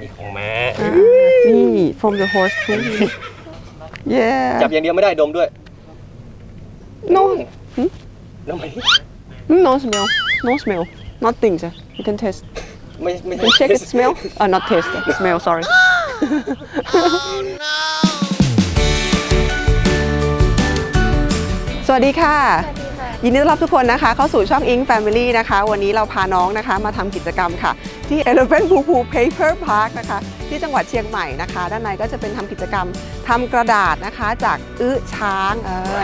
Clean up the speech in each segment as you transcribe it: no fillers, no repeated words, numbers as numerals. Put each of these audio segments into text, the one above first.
นี่ของแม่ นี่ from the horse poo yeah จับอย่างเดียวไม่ได้ดมด้วย no ดมไหม no smell no smell nothing sir you can taste ไม่ you can check it smell not taste smell sorry สวัสดีค่ะ ยินดีต้อนรับทุกคนนะคะเข้าสู่ช่อง Ink Family นะคะวันนี้เราพาน้องนะคะมาทำกิจกรรมค่ะที่ Elephant Poo Poo Paper Park นะคะที่จังหวัดเชียงใหม่นะคะด้านในก็จะเป็นทำกิจกรรมทำกระดาษนะคะจากอึช้าง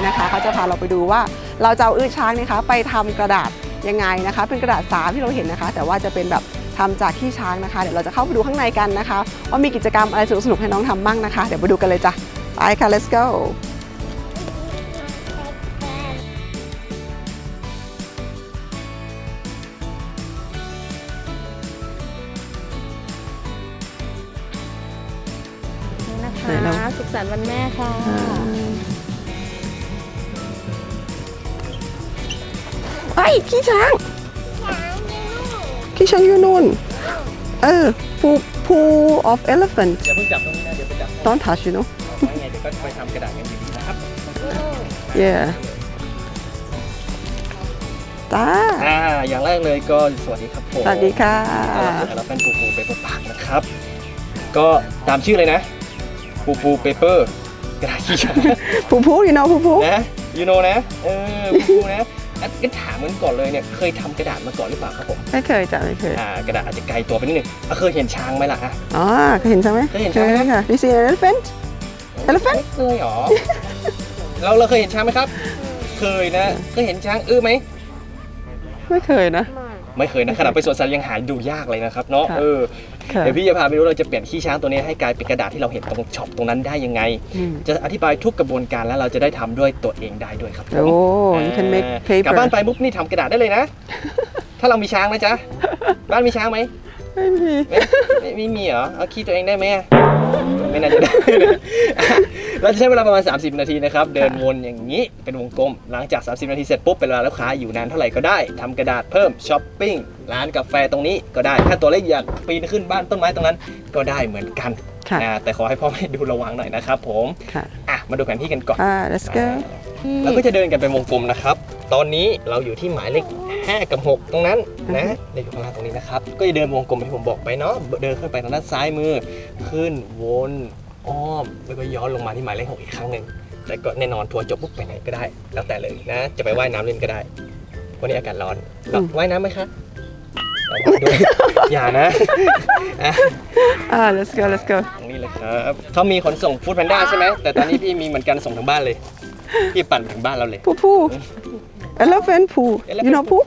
นะคะเขาจะพาเราไปดูว่าเราจะเอาอึช้างนะคะไปทำกระดาษยังไงนะคะเป็นกระดาษสาที่เราเห็นนะคะแต่ว่าจะเป็นแบบทำจากขี้ช้างนะคะเดี๋ยวเราจะเข้าไปดูข้างในกันนะคะว่ามีกิจกรรมอะไรสนุกๆให้น้องทำบ้างนะคะเดี๋ยวไปดูกันเลยจ้ะไปค่ะ let's goนะคะสุขสันต์วันแม่ค่ะไอ้ขี้ช้างขี้ช้างอยู่นู่นpool of elephant อย่าเพิ่งจับตรงนี้นะเดี๋ยวไปจับ don't touch you know เอาไว้ไงเดี๋ยวก็ไปทำกระดาษกันดีๆนะครับ yeah ตา อย่างแรกเลยก็สวัสดีครับผม สวัสดีค่ะ แล้วเป็นปูปูเปเปอร์ปากนะครับก็ตามชื่อเลยนะปูปูเปเปอร์กระดาษขี้ช้าง ผู้you know ผู้ นะยูโนนะปูปูนะก็ถามกันก่อนเลยเนี่ยเคยทำกระดาษมาก่อนหรือเปล่าครับผม ไม่เคยจ้ะไม่เคย กระดาษอาจจะไกลตัวไปนิดนึงเคยเห็นช้างไหมล่ะ อ๋อเคยเห็นใช่ไหม เคยเห็นใช่ไหม ค่ะ This is an elephant elephant ไม่เคยหรอ เราเคยเห็นช้างไหมครับ เคยนะเคยเห็นช้างไหม ไม่เคยนะ ไม่เคยนะขนาดไปสวนสัตว์ยังหาดูยากเลยนะครับเนาะ ค่ะ ค่ะ เดี๋ยวพี่จะพาไปดูเราจะเปลี่ยนขี้ช้างตัวนี้ให้กลายเป็นกระดาษที่เราเห็นตรงช็อปตรงนั้นได้ยังไง จะอธิบายทุกกระบวนการแล้วเราจะได้ทำด้วยตัวเองได้ด้วยครับผม โอ้ you can make กลับ paper บ้านไปปุ๊บนี่ทำกระดาษได้เลยนะ ถ้าเรามีช้างนะจ๊ะบ้านมีช้างไหม ไม่มี ไม่มีเหรอเอาขี้ตัวเองได้ไหมไม่น่าจะได้ เราจะใช้เวลาประมาณ30 นาทีนะครับเดินวนอย่างนี้เป็นวงกลมหลังจาก30 นาทีเสร็จปุ๊บเป็นเวลาลูกค้าอยู่นานเท่าไหร่ก็ได้ทำกระดาษเพิ่มช้อปปิ้งร้านกาแฟตรงนี้ก็ได้ถ้าตัวเล็กอยากปีนขึ้นบ้านต้นไม้ตรงนั้นก็ได้เหมือนกัน ค่ะ แต่ขอให้พ่อแม่ดูระวังหน่อยนะครับผม ค่ะ มาดูแผนที่กันก่อน let's go แล้วก็จะเดินกันเป็นวงกลมนะครับตอนนี้เราอยู่ที่หมายเลข5 กับ 6ตรงนั้นนะเลขอยู่ข้างล่างตรงนี้นะครับก็จะเดินวงกลมที่ผมบอกไปเนาะเดินขึ้นไปทางด้านซ้ายมือขึ้นวนอ้อมแล้วก็ย้อนลงมาที่หมายเลข6อีกครั้งหนึ่งแต่ก็แน่นอนทัวร์จบปุ๊บไปไหนก็ได้ แล้วแต่เลยนะจะไปว่ายน้ำเล่นก็ได้วันนี้อากาศร้อนว่ายน้ำไหมคะด้วยอย่านะ let's go let's go ตรงนี้เลยครับเขามีขนส่งฟู้ดแพนด้าใช่ไหมแต่ตอนนี้พี่มีเหมือนกันส่งถึงบ้านเลยพี่ปั่นถึงบ้านเราเลย ผู้ elephant poo you know ผู้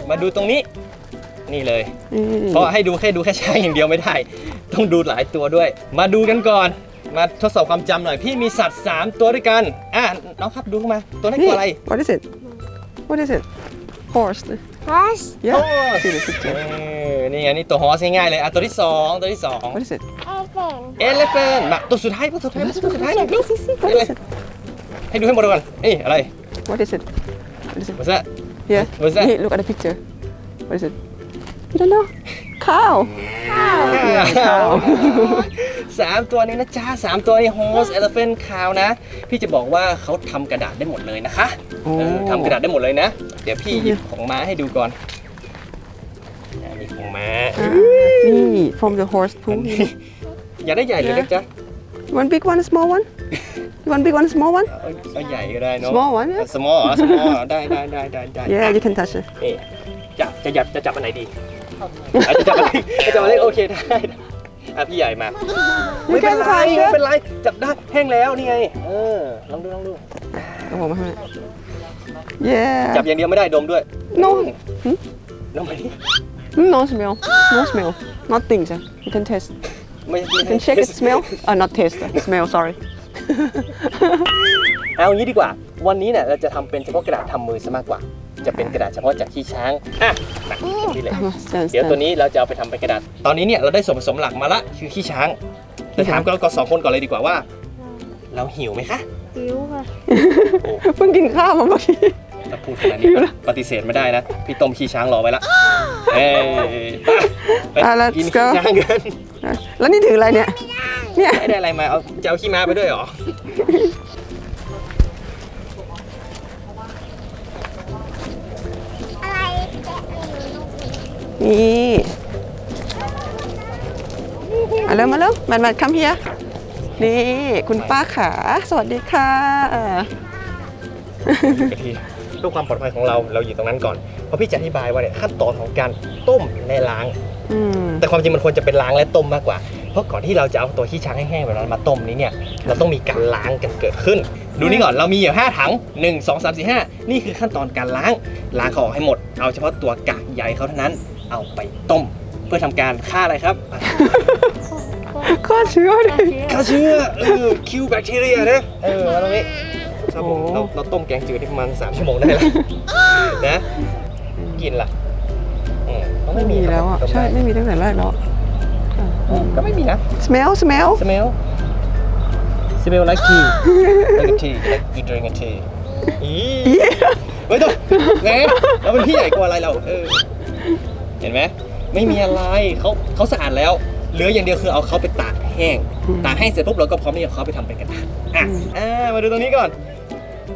มาดูตรงนี้นี่เลย นี่ เพราะให้ดูแค่ช้างอย่างเดียวไม่ได้ต้องดูหลายตัวด้วย มาดูกันก่อนมาทดสอบความจำหน่อยพี่มีสัตว์3ตัวด้วยกันน้องครับดูเข้ามาตัวนั้นตัวอะไร what is it what is it horse Horse yeah โอ้ see the picture นี่ไงนี่ตัวฮอสง่ายๆเลยตัวที่2 what is it Elephant มาตัวสุดท้ายตัวสุดท้าย what is it ให้ดูให้หมดก่อนอะไร what is it what is it What's that yeah What's that? Hey, look at the picture what is it you don't know cow 3 ตัวนี้นะจ๊ะ3 ตัวนี้ horse elephant cow นะพี่จะบอกว่าเขาทำกระดาษได้หมดเลยนะคะทำกระดาษได้หมดเลยนะเดี๋ยวพี่หยิบของม้าให้ดูก่อนนี่ของม้า นี่ from the horse poo อยากได้ใหญ่หรือเล็กจ๊ะ one big one small one one big one small one เอาใหญ่ก็ได้เนาะ small one yeah small ได้ yeah you can touch it จะจับอันไหนดีจะจับอันเล็กโอเคได้พี่ใหญ่มาไม่เป็นไรจับได้แห้งแล้วนี่ไงลองดูเอาผมมาให้ yeah จับอย่างเดียวไม่ได้ดมด้วย no ดมไปดิ no smell no smell nothing sir you can taste ไม่ you can check it smell not taste smell sorry เอางี้ดีกว่าวันนี้เนี่ยเราจะทำเป็นเฉพาะกระดาษทำมือซะมากกว่าจะเป็นกระดาษเฉพาะจากขี้ช้างนี่เลยเดี๋ยวตัวนี้เราจะเอาไปทำเป็นกระดาษตอนนี้เนี่ยเราได้ส่วนผสมหลักมาละคือขี้ช้างจะถามเรา2 คนก่อนเลยดีกว่าว่าเราหิวไหมคะ หิวค่ะ เพิ่งกินข้าวมาเมื่อกี้ ถ้าพูดขนาดนี้ปฏิเสธไม่ได้นะ พี่ต้มขี้ช้างรอไว้ละเอ้ยไปกินขี้ช้างกัน แล้วนี่ถืออะไรเนี่ยเนี่ย ไม่ได้อะไรมาเอาจะเอาขี้ม้าไปด้วยเหรอ นี่มาเร็วมาคัมเฮียนี่คุณป้าขาสวัสดีค่ะ กะทิเพื่อความปลอดภัยของเราอยู่ตรงนั้นก่อนเพราะพี่จะอธิบายว่าเนี่ยขั้นตอนของการต้มและล้าง แต่ความจริงมันควรจะเป็นล้างและต้มมากกว่าเพราะก่อนที่เราจะเอาตัวขี้ช้างแห้งๆแบบนั้นมาต้มนี้เนี่ยเราต้องมีการล้างกันเกิดขึ้นดูนี่ก่อนเรามีอยู่5ถัง1 2 3 4 5นี่คือขั้นตอนการล้างเขาออกให้หมดเอาเฉพาะตัวกากใยเขาเท่านั้นเอาไปต้มเพื่อทำการฆ่าอะไรครับ ฆ่าเชื้อเลย ฆ่าเชื้อคิวแบคทีเรียนะมาตรงนี้ครับผมเราต้มแกงจืดได้ประมาณ3 ชั่วโมงได้แล้วนะกินล่ะต้องไม่มี แล้วอ่ะใช่ไม่มีตั้งแต่แรกแล้ว ก็ไม่มีนะ smell smell like tea like a tea like you drink a tea เฮ้ยตัวแหมเราเป็นพี่ใหญ่กว่าอะไรเราเห็นไหมไม่มีอะไรเขาสะอาดแล้วเหลืออย่างเดียวคือเอาเขาไปตากแห้งเสร็จปุ๊บเราก็พร้อมที่จะเขาไปทำเป็นกระดาษมาดูตรงนี้ก่อน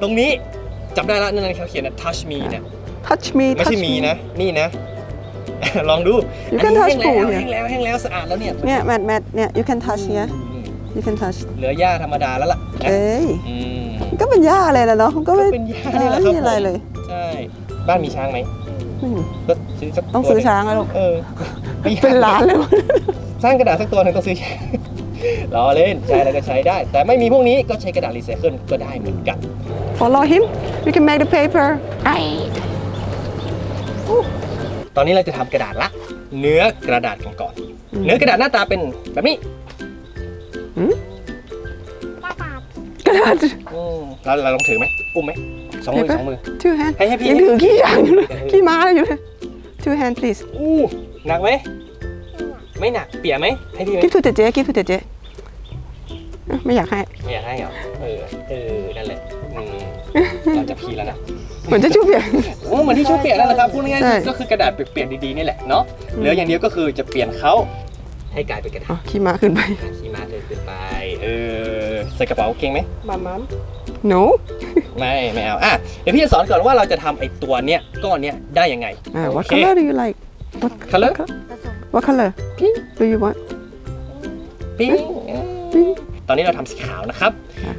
ตรงนี้จำได้แล้วนั่นเขาเขียนนะ touch me เนี่ย touch me ไม่ใช่มีนะนี่นะ ลองดู you can touch ปูเนี่ย แห้งแล้วสะอาดแล้วเนี่ย เนี่ยแมทเนี่ย you can touch เนี่ย you can touch เหลือหญ้าธรรมดาแล้วล่ะ เอ้ยก็เป็นหญ้าอะไรแล้วเนาะก็ไม่ เป็นหญ้านี่แหละครับ ไม่มีอะไรเลย ใช่บ้านมีช้างไหมก็ซื้อสัก ต้องซื้อช้างแล้วลูก เป็นล้านเลย สร้างกระดาษสักตัวหนึ่งต้องซื้อช้าง ล้อเล่นใช้อะไรก็ใช้ได้ แต่ไม่มีพวกนี้ก็ใช้กระดาษรีไซเคิลก็ได้เหมือนกัน follow him we can make the paper ตอนนี้เราจะทำกระดาษละเนื้อกระดาษกันก่อนเนื้อกระดาษหน้าตาเป็นแบบนี้ กระดาษ เราลองถือไหมอุ้มไหมสองมือ two hand ให้พี่ ยังถือขี้ช้างอยู่เลยขี้ม้าอยู่เลย two hand please หนักไหมไม่หนักเปียกไหมให้พี่ไหม give to เจ๊give to เจ๊ไม่อยากให้ ไม่อยากให้เหรอนั่นแหละเราจะพีแล้วนะ เหมือนจะชูเปียก เหมือนที่ชุบเปียกนั่นแหละครับพูดง่าย ใช่ ๆก็คือกระดาษเปียกๆดีๆนี่แหละเนาะเหลืออย่างเดียวก็คือจะเปลี่ยนเขาให้กลายเป็นกระดาษ ขี้ม้าขึ้นไป ขี่ม้าเดินขึ้นไปใส่กระเป๋าเก่งไหม no ไม่เอาเดี๋ยวพี่จะสอนก่อนว่าเราจะทำไอ้ตัวเนี้ยก้อนเนี้ยได้ยังไง what color do you like color what color pink do you want ปิ้งตอนนี้เราทำสีขาวนะครับ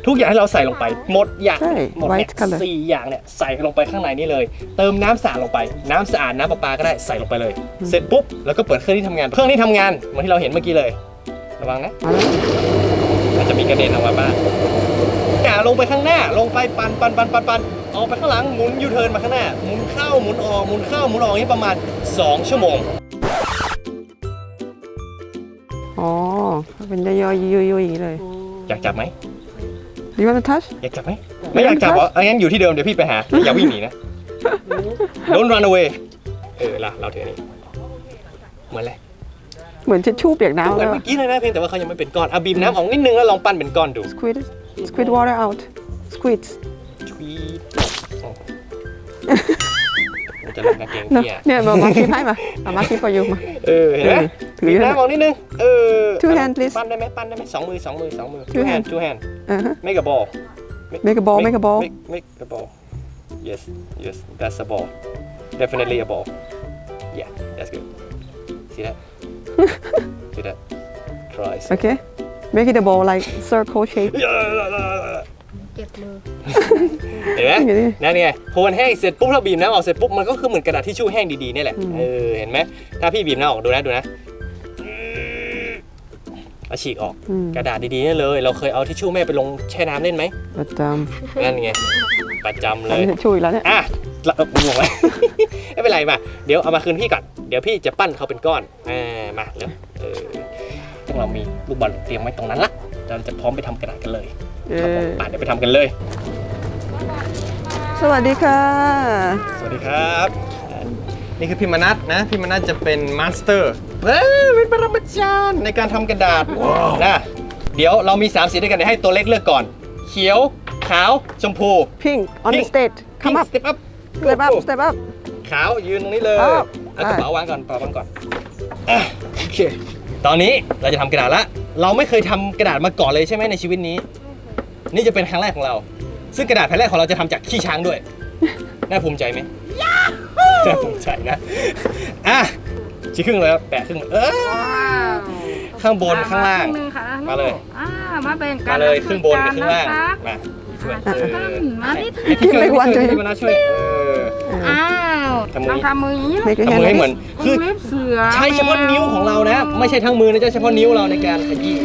ทุกอย่างที่เราใส่ลงไปหมดอย่าง ใช่ หมดเนี่ย white color 4 อย่างเนี่ยใส่ลงไปข้างในนี่เลย เติมน้ำสะอาดลงไปน้ำสะอาดน้ำประปาก็ได้ใส่ลงไปเลย เสร็จปุ๊บแล้วก็เปิดเครื่องที่ทำงานเหมือนที่เราเห็นเมื่อกี้เลยระวังนะอาจจะมีกระเด็นออกมาบ้างลงไปข้างหน้าลงไปปั่นออกไปข้างหลังหมุนยูเทิร์นมาข้างหน้าหมุนเข้าหมุนออกหมุนเข้าหมุนออกนี่ประมาณ2 ชั่วโมง อ๋อเป็นย่อยๆอย่างนี้เลย อยากจับไหม do you want to touch อยากจับไหมไม่อยากจับเหรองั้นอยู่ที่เดิมเดี๋ยวพี่ไปหาอย่าวิ่งหนีนะ Don't run away เราถือนี่เหมือนอะไร เหมือนทิชชู่เปียกน้ำ เหมือน แล้ว เมื่อกี้เลยนะเพียงแต่ว่าเขายังไม่เป็นก้อนบีบน้ำออกนิดนึงแล้วลองปั้นเป็นก้อนดู squeeze water out squeeze ชีดมันจะเล่นกางเกงพี่อะ เนี่ยมาคิดให้มาคิด for you มา เห็นไหม ถือ บีบน้ำออกนิดนึงtwo hand please ปั้นได้ไหมสองมือ two hand make a ball make a ball make a ball yes that's a ball definitely a ball yeah that's good see that try okay make it a ball like circle shape เก็บมือ เห็นไหมนั่นไงพอมันแห้งเสร็จปุ๊บเราบีบน้ำออกเสร็จปุ๊บมันก็คือเหมือนกระดาษทิชชู่แห้งดีๆนี่แหละเห็นไหมถ้าพี่บีบน้ำออกดูนะเอาฉีกออกกระดาษดีๆนี่เลยเราเคยเอาทิชชู่แม่ไปลงแช่น้ำเล่นไหม ประจ นั่นไงประจำ ำ เล อัน ย นี้ทิชชู่อีกแล้วเนี่ย งงไหม ไม่เป็นไรมาเดี๋ยวเอามาคืนพี่ก่อนเดี๋ยวพี่จะปั้นเขาเป็นก้อนมาแล้วซึ่งเรามีลูกบอลเตรียมไว้ตรงนั้นละเราจะพร้อมไปทำกระดาษกันเลยครับผมเดี๋ยวไปทำกันเลย สวัสดีค่ะ สวัสดีครับนี่คือพี่มนัสนะพี่มนัสจะเป็นมาสเตอร์เป็นปรมาจารย์ในการทำกระดาษนะเดี๋ยวเรามี3 สีด้วยกันเดี๋ยวให้ตัวเล็กเลือกก่อนเขียวขาวชมพู pink on the stage come up step up step up step up ขาวยืนตรงนี้เลย อ้าว เอากระเป๋าวางก่อนกระเป๋าวางก่อนอ่ะโอเคตอนนี้เราจะทำกระดาษละเราไม่เคยทำกระดาษมาก่อนเลยใช่ไหมในชีวิตนี้ นี่จะเป็นครั้งแรกของเรา ซึ่งกระดาษแผ่นแรกของเราจะทำจากขี้ช้างด้วย น่าภูมิใจไหมน่าภูมิใจนะอ่ะชี้ครึ่งเลยครับแปะครึ่งข้างบนข้างล่าง มาเลย มาแบ่งกั มาน เลยครึ่งบนกับครึ่งล่างมาช่วย มาดิ พี่ไม่วันจะ พี่มานะช่วยอ้าว ทำมือ ต้องทำมืออย่างนี้ ไม่เคย ทำ เห็น มือให้เหมือนคือ เล็บเสือ ใช้เฉพาะนิ้วของเรานะ ไม่ใช่ทั้งมือนะเฉพาะนิ้วเราในการขยี้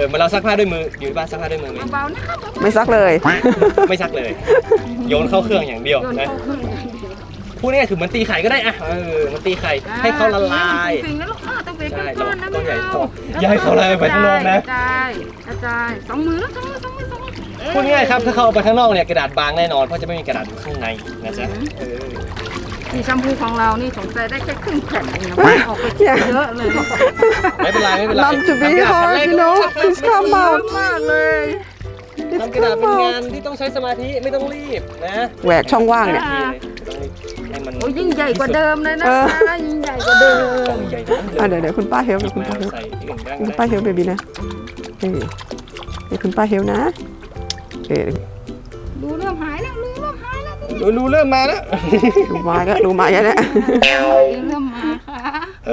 เหมือนเราซักผ้าด้วยมืออยู่บ้านซักผ้าด้วยมือไหม เบาๆนะครับ ไม่ซักเลย ไม่ซักเลย โยนเข้าเครื่องอย่างเดียวนะพูดง่ายๆคือเหมือนตีไข่ก็ได้อะมันตีไข่ให้เขาละลาย จริงๆนะลูกต้องเป็น ใช่ ก้อนๆนะ ต้นใหญ่ ไม่ ต้ เอา นอย่าให้เขาละลายไปข้างนอกนะ กระจายสองมือแล้วสองมือ พูดง่ายๆครับถ้าเขาเอาไปข้างนอกเนี่ยกระดาษบางแน่นอนเพราะจะไม่มีกระดาษอยู่ข้างในนะจ๊ะ นี่แชมพูของเรานี่สงสัยได้แค่ครึ่งแผ่นเองนะไม่ออกไปเยอะเลย ไม่เป็นไรไม่เป็นไร Not to be hard you know please come เยอะ out มากเลย ทำกระดาษเป็นงานที่ต้องใช้สมาธิไม่ต้องรีบนะ แหวกช่องว่างเนี่ย ให้มัน โอ้ยิ่งใหญ่กว่าเดิมเลยนะ เออ ยิ่งใหญ่กว่าเดิม ต้องใหญ่ทั้ง เดี๋ยวคุณป้าเฮลเดี๋ยวคุณป้าเฮล ใส่ที่อื่นบ้าง คุณป้าเฮลเบบี้นะเดี๋ยวคุณป้าเฮลนะดูเริ่มหายแล้วเริ่มหายแล้ว รู้เริ่มมาแล้ว ดูมาก็ดูมาอย่างนี้ เริ่มมาค่ะ โอ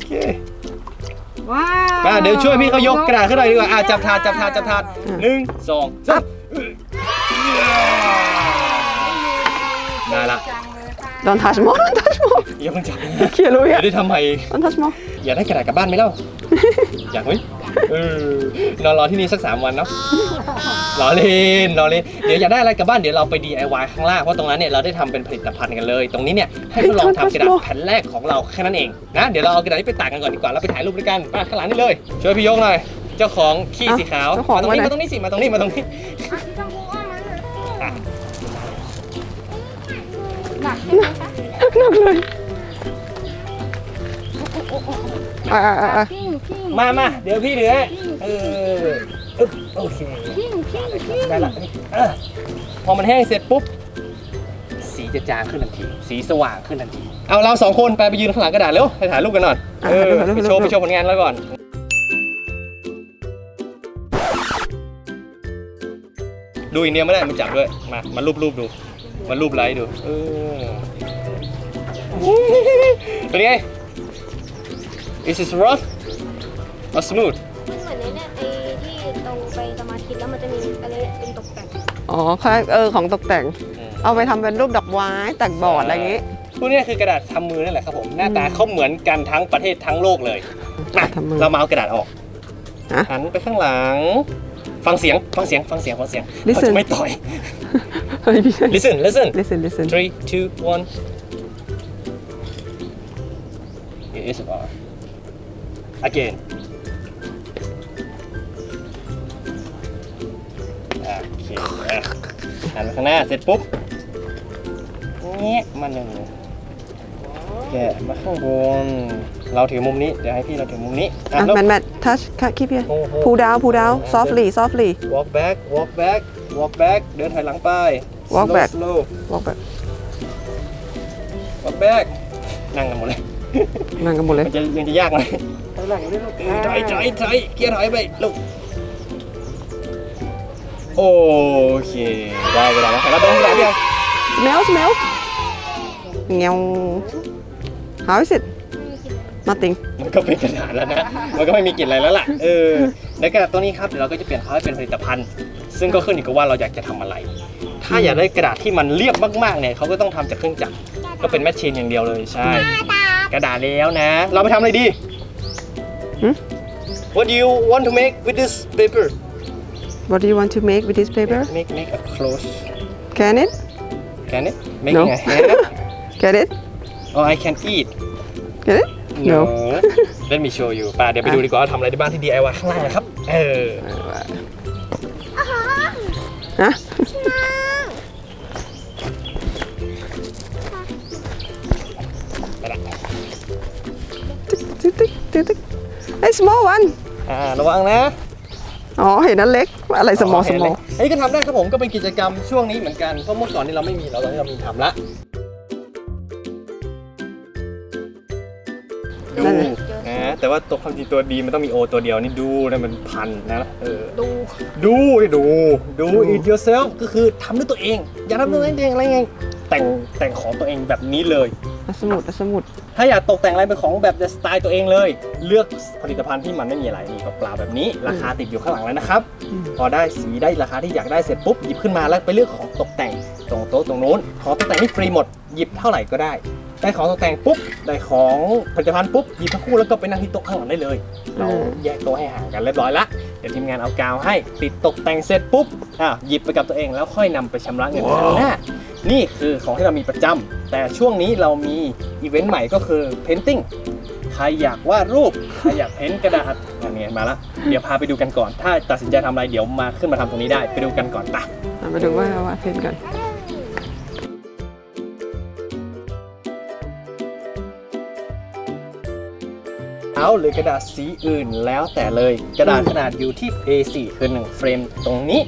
เค ว้าว มาเดี๋ยวช่วยพี่เขายกกระดาษขึ้นหน่อยดีกว่าจับถาด1 2 3ได้ละ Don't touch more Don't touch more อย่าเพิ่งจับ เขียนรู้ เดี๋ อ่ะ ยวได้ทำไม Don't touch more อยากได้กระดาษกลับบ้านไหมเล่า อยากไหมนอนรอที่นี่สัก3 วันเนาะรอเล่นเดี๋ยวอยากได้อะไรกลับบ้านเดี๋ยวเราไป DIY ข้างล่างเพราะตรงนั้นเนี่ยเราได้ทำเป็นผลิตภัณฑ์กันเลย ตรงนี้เนี่ยให้ทดลองทำกระดาษแผ่นแรกของเราแค่นั้นเองนะเดี๋ยวเราเอากระดาษนี้ไปตากกันก่อนดีกว่าแล้วไปถ่ายรูปด้วยกันมาข้างหลังนี่เลยช่วยพี่ยกหน่อยเจ้าของขี้สีขาวมาตรงนี้สิมาตรงนี้หนักใช่ไหมคะ หนักเลยพิ้ง มาเดี๋ยวพี่เหลือโอเคได้ละพอมันแห้งเสร็จปุ๊บสีจะจางขึ้นทันทีสีสว่างขึ้นทันทีเอาเรา2 คนไปยืนข้างหลังกระดาษเร็วไปถ่ายรูปกันหน่อยไปโชว์ผลงานแล้วก่อนดูอย่างเดียวไม่ได้มันจับด้วยมารูปดูมารูปไลท์ดูเป็นไง Is it rough or smooth มันเหมือนในเนี่ยไอ้ที่เราไปสมาธิแล้วมันจะมีอะไรเป็นตกแต่ง อ๋อค่ะของตกแต่งเอาไปทำเป็นรูปดอกไม้แต่งบอร์ดอะไรอย่างงี้ พวกนี้คือกระดาษทำมือนั่นแหละครับผมหน้าตาเขาเหมือนกันทั้งประเทศทั้งโลกเลยเรามาเอากระดาษออกหันไปข้างหลังฟังเสียงเขาจะไม่ต่อย listen 3 2 1 it is about again โอเคหันไปข้างหน้าเสร็จปุ๊บเงี้ยมาหนึ่งแกะมาข้างบนเราถือมุมนี้เดี๋ยวให้พี่เราถือมุมนี้แมท touch keep here pull down softly walk back เดินถอยหลังไป walk back slow walk backนั่งกันหมดเลย นั่งกันหมดเลย มันจะยังจะยากเลยถอยเกียร์ถอยไปลูกโอเคได้เวลาแล้วแล้วดมกระดาษเดียว smell เงี้ยว how is it nothing มันก็เป็นกระดาษแล้วนะมันก็ไม่มีกลิ่นอะไรแล้วล่ะในกระดาษตัวนี้ครับเดี๋ยวเราก็จะเปลี่ยนเขาให้เป็นผลิตภัณฑ์ซึ่งก็ขึ้นอยู่กับว่าเราอยากจะทำอะไรถ้าอยากได้กระดาษที่มันเรียบมากๆเนี่ยเขาก็ต้องทำจากเครื่องจักรก็เป็นแมชชีนอย่างเดียวเลยใช่กระดาษแล้วนะเราไปทำอะไรดี What do you want to make with this paper What do you want to make with this paper Make a clothes Can it Making a hat Get it Oh I can eat Get it No Let me show you ป่ะเดี๋ยวไปดูดีกว่าว่าทำอะไรได้บ้างที่ DIY ข้างล่างนะครับฮะติ๊กไอ้ small one ระวังนะ อ๋อเห็นนั้นเล็กอะไร small อันนี้ก็ทำได้ครับผมก็เป็นกิจกรรมช่วงนี้เหมือนกันเพราะเมื่อก่อนนี่เราไม่มีตอนนี้เรามีทำละดูแต่ว่าตัวความจริงตัวดีมันต้องมีโอตัวเดียวนี่ดูนะมันพันนะดู it yourself ก็คือทำด้วยตัวเองอย่าทำด้วยตัวเองอะไรไงแต่งของตัวเองแบบนี้เลย สมุด ถ้าอยากตกแต่งอะไรเป็นของแบบสไตล์ตัวเองเลยเลือกผลิตภัณฑ์ที่มันไม่มีอะไรนี่เปล่าๆแบบนี้ราคาติดอยู่ข้างหลังแล้วนะครับพอได้สีได้ราคาที่อยากได้เสร็จปุ๊บหยิบขึ้นมาแล้วไปเลือกของตกแต่งตรงโต๊ะตรงโน้นของตกแต่งนี่ฟรีหมดหยิบเท่าไหร่ก็ได้ของตกแต่งปุ๊บได้ของผลิตภัณฑ์ปุ๊บหยิบทั้งคู่แล้วก็ไปนั่งที่โต๊ะข้างหลังได้เลยเราแยกโต๊ะให้ห่างกันเรียบร้อยละเดี๋ยวทีมงานเอากาวให้ติดตกแต่งเสร็จปุ๊บหยิบไปกับตัวเองแล้วค่อยนำไปชำระเงินครั้งหน้านี่คือของที่เรามีประจำแต่ช่วงนี้เรามีอีเวนต์ใหม่ก็คือ painting ใครอยากวาดรูปใครอยากเพ้นท์กระดาษอันนี้มาละเดี๋ยวพาไปดูกันก่อนถ้าตัดสินใจทำอะไรเดี๋ยวมาขึ้นมาทำตรงนี้ได้ไปดูกันก่อนป่ะ มาดูว่าเพนกันเอาหรือกระดาษสีอื่นแล้วแต่เลยกระดาษขนาดอยู่ที่ A4 คือ1เฟรมตรงนี้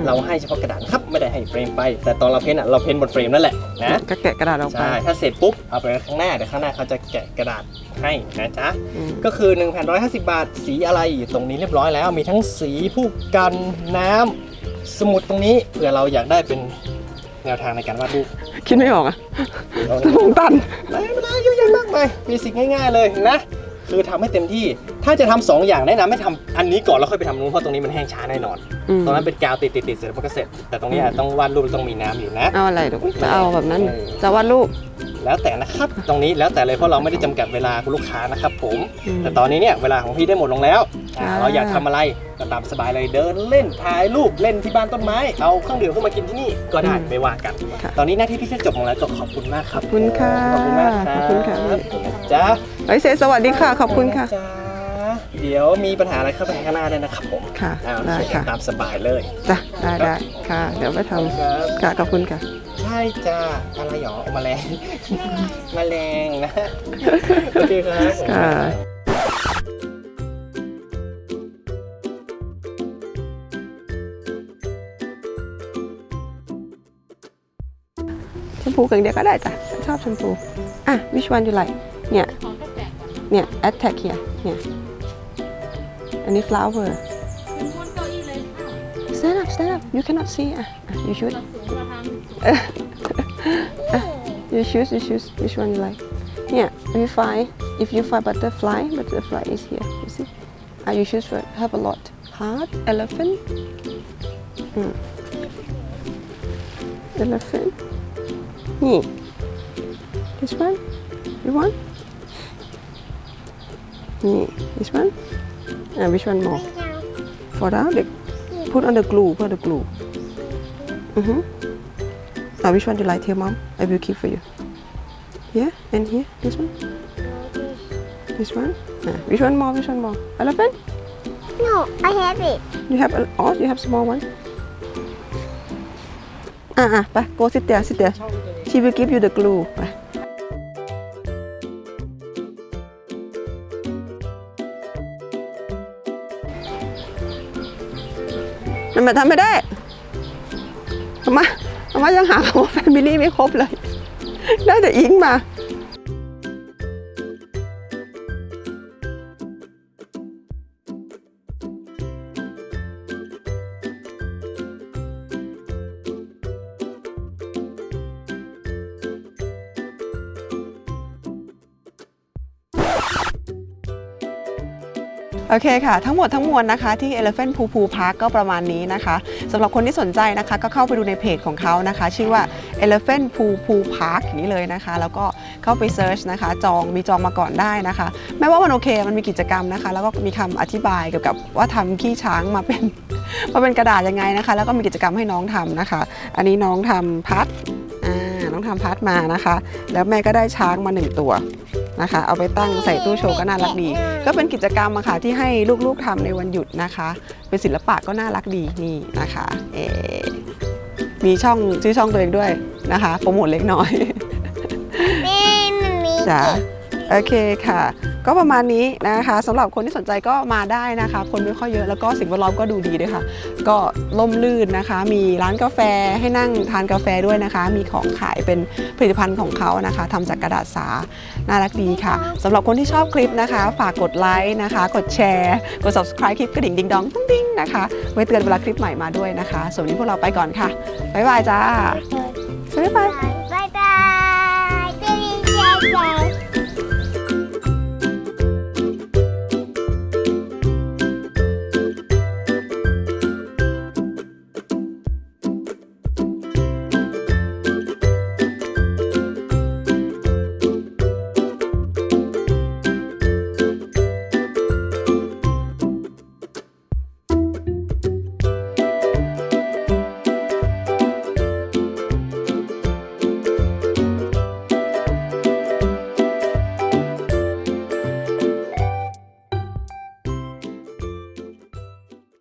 เราให้เฉพาะกระดาษครับไม่ได้ให้เฟรมไปแต่ตอนเราเพ้นท์เราเพ้นท์บนเฟรมนั่นแหละนะก็แกะกระดาษออกไปใช่ถ้าเสร็จปุ๊บเอาไปข้างหน้าเดี๋ยวข้างหน้าเขาจะแกะกระดาษให้นะจ๊ะก็คือ1,150 บาทสีอะไรอยู่ตรงนี้เรียบร้อยแล้วมีทั้งสีผู้กันน้ำสมุดตรงนี้เผื่อเราอยากได้เป็นแนวทางในการวาดรูป คิดไม่ออกสมองตันไม่ได้เยอะแยะมากมายเบสิกง่ายๆเลยนะคือทำให้เต็มที่ถ้าจะทำ2อย่างแนะนำให้ทำอันนี้ก่อนแล้วค่อยไปทำนู้นเพราะตรงนี้มันแห้งช้าแน่นอนตรงนั้นเป็นกาวติดเสร็จมันก็เสร็จแต่ตรงนี้ต้องวาดรูปต้องมีน้ำอยู่นะเอาอะไรลูกจะเอาแบบนั้นจะวาดรูปแล้วแต่นะครับตรงนี้แล้วแต่เลยเพราะเราไม่ได้จำกัดเวลาคุณลูกค้านะครับผมแต่ตอนนี้เนี่ยเวลาของพี่ได้หมดลงแล้วเราอยากทำอะไรก็ตามสบายเลยเดินเล่นถ่ายรูปเล่นที่บ้านต้นไม้เอาเครื่องดื่มเข้ามากินที่นี่ก็ได้ไม่ว่ากันตอนนี้หน้าที่พี่แค่จบลงแล้วก็ขอบคุณมากครับขอบคุณค่ะขอบคุณมากครับขอบคุณค่ะจ้าเซสวัสดีค่ะขอบคุณค่ะเดี๋ยวมีปัญหาอะไรเข้าไปข้างหน้าได้นะครับผมค่ะได้ค่ะตามสบายเลยจ้ะได้ค่ะเดี๋ยวไปทำค่ะขอบคุณค่ะใช่จ้าอะไรหรอแมลงแมลงนะโอเคครับค่ะแชมพูกันเดียวก็ได้จ้ะชอบแชมพูwhich one you like เนี่ย attack here เนี่ยอันนี้ flower stand up you cannot see you should you choose which one you like เนี่ย if you find butterfly is here you see you choose for have a lot heart elephant elephant นี่ this one you want this one which one more for that put on the glue which one do you like tell mom I will keep for you here and here this one which one more elephant No I have it you have small one ไป go sit there she will give you the glue ไปมันทำไม่ได้มายังหาคำว่า family ไม่ครบเลยได้แต่อิงมาโอเคค่ะทั้งหมดทั้งมวลนะคะที่ Elephant Poo Poo Park ก็ประมาณนี้นะคะสำหรับคนที่สนใจนะคะก็เข้าไปดูในเพจของเขานะคะชื่อว่า Elephant Poo Poo Park อย่างนี้เลยนะคะแล้วก็เข้าไปเซิร์ชนะคะจองมาก่อนได้นะคะแม้ว่ามันโอเคมันมีกิจกรรมนะคะแล้วก็มีคำอธิบายเกี่ยวกับว่าทำขี้ช้างมาเป็นกระดาษยังไงนะคะแล้วก็มีกิจกรรมให้น้องทำนะคะอันนี้น้องทำพัดน้องทำพัดมานะคะแล้วแม่ก็ได้ช้างมา1ตัวนะคะเอาไปตั้งใส่ตู้โชว์ก็น่ารักดีก็เป็นกิจกรรมอะค่ะที่ให้ลูกๆทำในวันหยุดนะคะเป็นศิลปะก็น่ารักดีนี่นะคะมีชื่อช่องตัวเองด้วยนะคะโปรโมทเล็กน้อยจ้ะโอเคค่ะ ก็ประมาณนี้นะคะสำหรับคนที่สนใจก็มาได้นะคะ คนไม่ค่อยเยอะแล้วก็สิ่งแวดล้อมก็ดูดีด้วยค่ะ ก็ร่มรื่นนะคะ มีร้านกาแฟให้นั่งทานกาแฟด้วยนะคะ มีของขายเป็นผลิตภัณฑ์ของเขานะคะทำจากกระดาษสาน่ารักดีค่ะสำหรับคนที่ชอบคลิปนะคะ ฝากกดไลค์นะคะ กดแชร์กด subscribe คลิปกระดิ่งดิงดองตุ้งดิ้งนะคะไว้เตือนเวลาคลิปใหม่มาด้วยนะคะส่วนวันนี้พวกเราไปก่อนค่ะบ๊ายบายจ้าบ๊ายบาย บ๊ายบาย